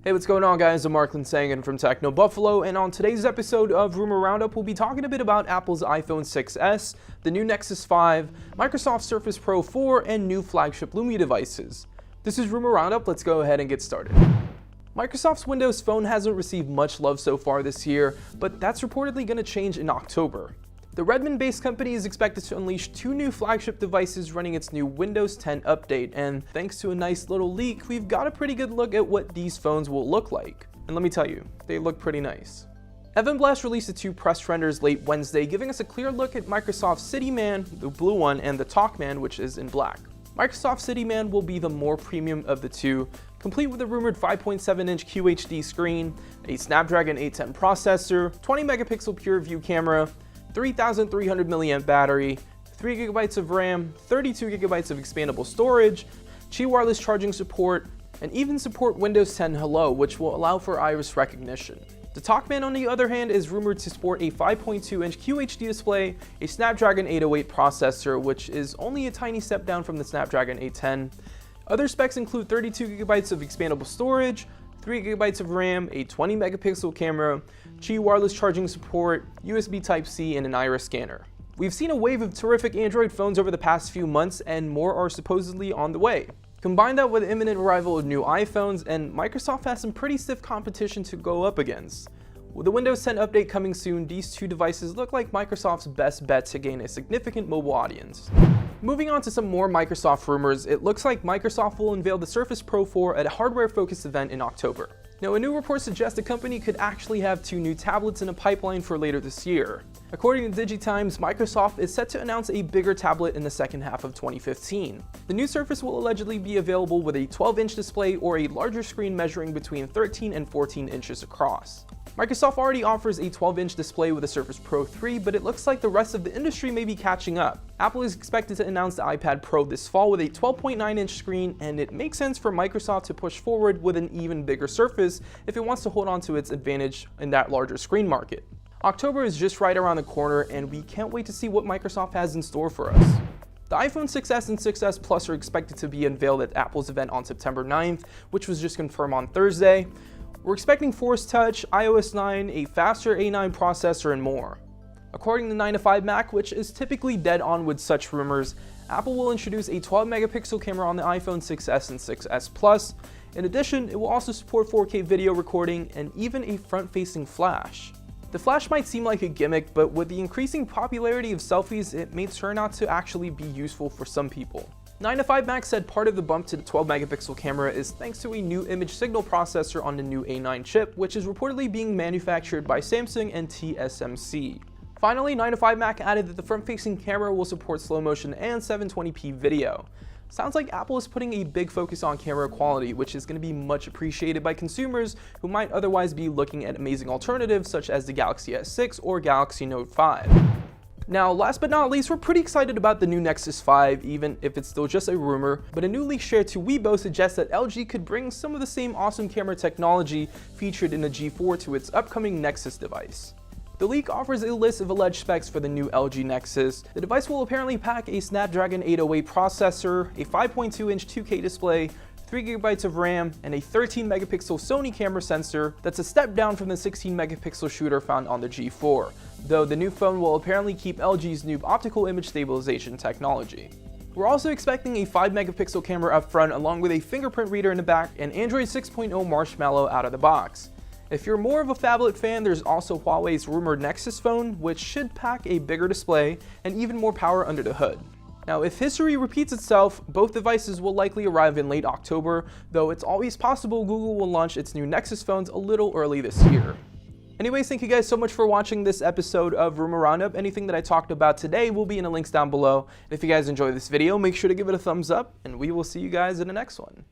Hey, what's going on, guys? I'm Marklin Sangan from TechnoBuffalo, and on today's episode of Rumor Roundup, we'll be talking a bit about Apple's iPhone 6s, the new Nexus 5, Microsoft Surface Pro 4, and new flagship Lumia devices. This is Rumor Roundup. Let's go ahead and get started. Microsoft's Windows Phone hasn't received much love so far this year, but that's reportedly going to change in October. The Redmond-based company is expected to unleash two new flagship devices running its new Windows 10 update, and thanks to a nice little leak, we've got a pretty good look at what these phones will look like. And let me tell you, they look pretty nice. Evan Blass released the two press renders late Wednesday, giving us a clear look at Microsoft's CityMan, the blue one, and the TalkMan, which is in black. Microsoft CityMan will be the more premium of the two, complete with a rumored 5.7-inch QHD screen, a Snapdragon 810 processor, 20 megapixel pure view camera, 3,300 mAh battery, 3 GB of RAM, 32 GB of expandable storage, Qi wireless charging support, and even support Windows 10 Hello, which will allow for iris recognition. The TalkMan, on the other hand, is rumored to sport a 5.2-inch QHD display, a Snapdragon 808 processor, which is only a tiny step down from the Snapdragon 810. Other specs include 32 GB of expandable storage, 3 GB of RAM, a 20 megapixel camera, Qi wireless charging support, USB Type-C, and an iris scanner. We've seen a wave of terrific Android phones over the past few months, and more are supposedly on the way. Combine that with the imminent arrival of new iPhones, and Microsoft has some pretty stiff competition to go up against. With the Windows 10 update coming soon, these two devices look like Microsoft's best bet to gain a significant mobile audience. Moving on to some more Microsoft rumors, it looks like Microsoft will unveil the Surface Pro 4 at a hardware-focused event in October. Now, a new report suggests the company could actually have two new tablets in a pipeline for later this year. According to DigiTimes, Microsoft is set to announce a bigger tablet in the second half of 2015. The new Surface will allegedly be available with a 12-inch display or a larger screen measuring between 13 and 14 inches across. Microsoft already offers a 12-inch display with the Surface Pro 3, but it looks like the rest of the industry may be catching up. Apple is expected to announce the iPad Pro this fall with a 12.9-inch screen, and it makes sense for Microsoft to push forward with an even bigger Surface if it wants to hold on to its advantage in that larger screen market. October is just right around the corner, and we can't wait to see what Microsoft has in store for us. The iPhone 6s and 6s Plus are expected to be unveiled at Apple's event on September 9th, which was just confirmed on Thursday. We're expecting Force Touch, iOS 9, a faster A9 processor, and more. According to 9to5Mac, which is typically dead on with such rumors, Apple will introduce a 12 megapixel camera on the iPhone 6s and 6s Plus. In addition, it will also support 4K video recording and even a front-facing flash. The flash might seem like a gimmick, but with the increasing popularity of selfies, it may turn out to actually be useful for some people. 9to5Mac said part of the bump to the 12 megapixel camera is thanks to a new image signal processor on the new A9 chip, which is reportedly being manufactured by Samsung and TSMC. Finally, 9to5Mac added that the front-facing camera will support slow motion and 720p video. Sounds like Apple is putting a big focus on camera quality, which is going to be much appreciated by consumers who might otherwise be looking at amazing alternatives such as the Galaxy S6 or Galaxy Note 5. Now, last but not least, we're pretty excited about the new Nexus 5, even if it's still just a rumor, but a new leak shared to Weibo suggests that LG could bring some of the same awesome camera technology featured in the G4 to its upcoming Nexus device. The leak offers a list of alleged specs for the new LG Nexus. The device will apparently pack a Snapdragon 808 processor, a 5.2-inch 2K display, 3 GB of RAM, and a 13 megapixel Sony camera sensor that's a step down from the 16 megapixel shooter found on the G4, though the new phone will apparently keep LG's new optical image stabilization technology. We're also expecting a 5 megapixel camera up front along with a fingerprint reader in the back and Android 6.0 Marshmallow out of the box. If you're more of a phablet fan, there's also Huawei's rumored Nexus phone, which should pack a bigger display and even more power under the hood. Now, if history repeats itself, both devices will likely arrive in late October, though it's always possible Google will launch its new Nexus phones a little early this year. Anyways, thank you guys so much for watching this episode of Rumor Roundup. Anything that I talked about today will be in the links down below. And if you guys enjoyed this video, make sure to give it a thumbs up, and we will see you guys in the next one.